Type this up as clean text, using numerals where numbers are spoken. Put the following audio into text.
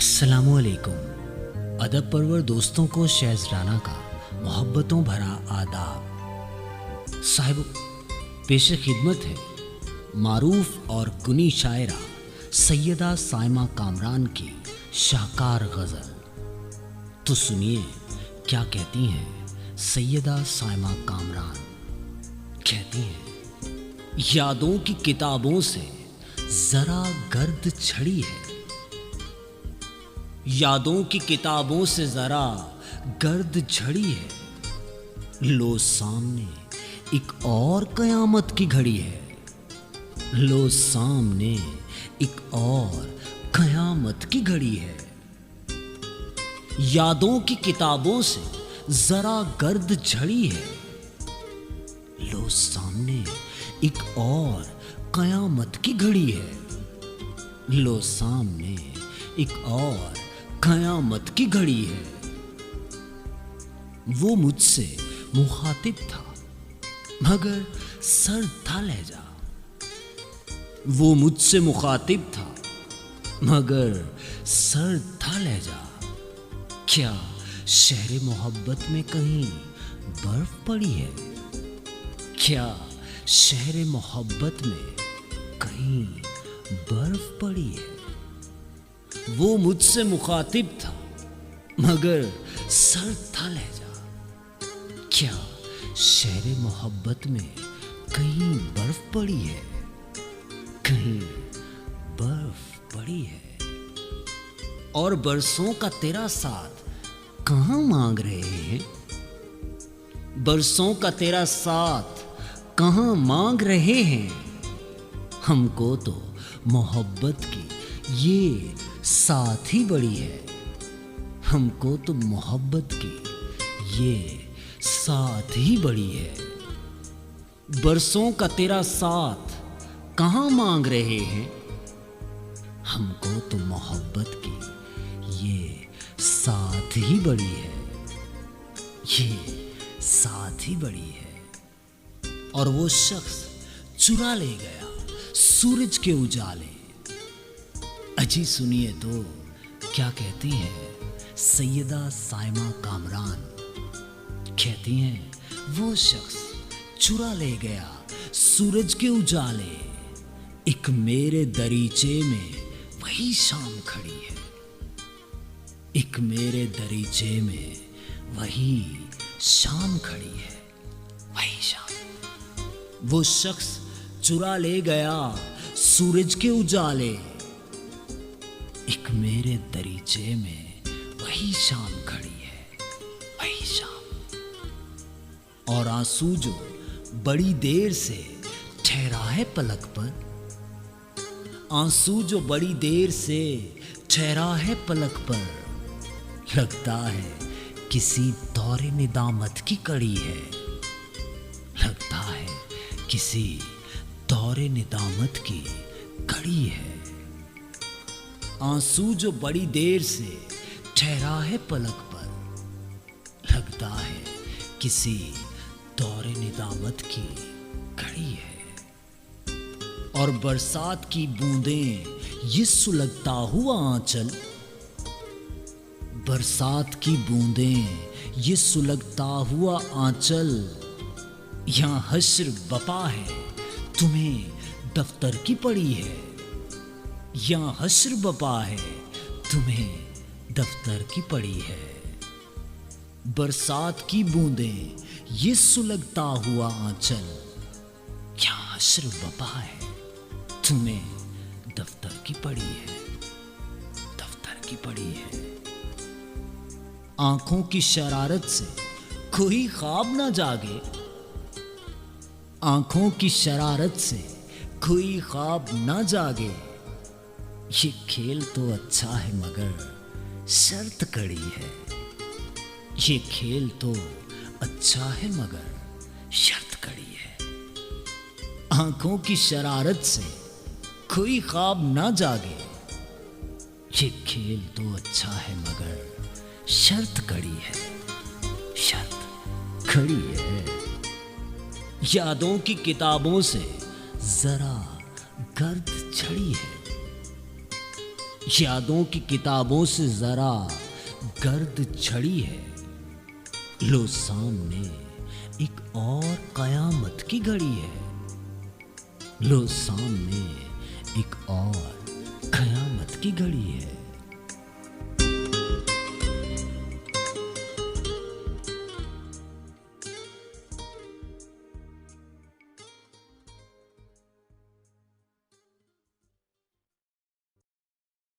अस्सलामुअलैकुम। अदब परवर दोस्तों को शहज़ राना का मोहब्बतों भरा आदाब। साहिब पेश खिदमत है मारूफ और गुनी शायरा सैयदा साइमा कामरान की शाहकार गज़ल। तो सुनिए क्या कहती हैं सैयदा साइमा कामरान। कहती हैं, यादों की किताबों से ज़रा गर्द छड़ी है, यादों की किताबों से ज़रा गर्द झड़ी है। लो सामने एक और क़यामत की घड़ी है, लो सामने एक और क़यामत की घड़ी है। यादों की किताबों से ज़रा गर्द झड़ी है, लो सामने एक और क़यामत की घड़ी है। लो सामने एक और क़यामत की घड़ी है। वो मुझसे मुखातिब था मगर सर था लहजा, वो मुझसे मुखातिब था मगर सर था लहजा। क्या शहर मोहब्बत में कहीं बर्फ पड़ी है, क्या शहर मोहब्बत में कहीं बर्फ पड़ी है। वो मुझसे मुखातिब था मगर सर था लहजा। क्या शहर मोहब्बत में कहीं बर्फ पड़ी है, कहीं बर्फ पड़ी है। और बरसों का तेरा साथ कहाँ मांग रहे हैं, बरसों का तेरा साथ कहाँ मांग रहे हैं। हमको तो मोहब्बत की ये साथ ही बड़ी है, हमको तो मोहब्बत की ये साथ ही बड़ी है। बरसों का तेरा साथ कहाँ मांग रहे हैं, हमको तो मोहब्बत की ये साथ ही बड़ी है, ये साथ ही बड़ी है। और वो शख्स चुरा ले गया सूरज के उजाले। अजी सुनिए तो क्या कहती हैं सैयदा साइमा कामरान। कहती हैं, वो शख्स चुरा ले गया सूरज के उजाले, एक मेरे दरीचे में वही शाम खड़ी है, एक मेरे दरीचे में वही शाम खड़ी है, वही शाम। वो शख्स चुरा ले गया सूरज के उजाले, एक मेरे दरीचे में वही शाम खड़ी है, वही शाम। और आंसू जो बड़ी देर से ठहरा है पलक पर, आंसू जो बड़ी देर से ठहरा है पलक पर, लगता है किसी दौरे निदामत की कड़ी है, लगता है किसी दौरे निदामत की कड़ी है। आंसू जो बड़ी देर से ठहरा है पलक पर, लगता है किसी दौरे निदामत की घड़ी है। और बरसात की बूंदें ये सुलगता हुआ आंचल, बरसात की बूंदें ये सुलगता हुआ आंचल। यहाँ हश्र बपा है तुम्हें दफ्तर की पड़ी है, यहाँ हश्र बपा है तुम्हें दफ्तर की पड़ी है। बरसात की बूंदें ये सुलगता हुआ आंचल, यहाँ हश्र बपा है तुम्हें दफ्तर की पड़ी है, दफ्तर की पड़ी है। आंखों की शरारत से कोई ख्वाब ना जागे, आंखों की शरारत से कोई ख्वाब ना जागे। ये खेल तो अच्छा है मगर शर्त कड़ी है, ये खेल तो अच्छा है मगर शर्त कड़ी है। आंखों की शरारत से कोई ख्वाब ना जागे, ये खेल तो अच्छा है मगर शर्त कड़ी है, शर्त कड़ी है। यादों की किताबों से जरा गर्द छड़ी है, यादों की किताबों से जरा गर्द छड़ी है। लो सामने एक और कयामत की घड़ी है। लो सामने एक और कयामत की घड़ी है।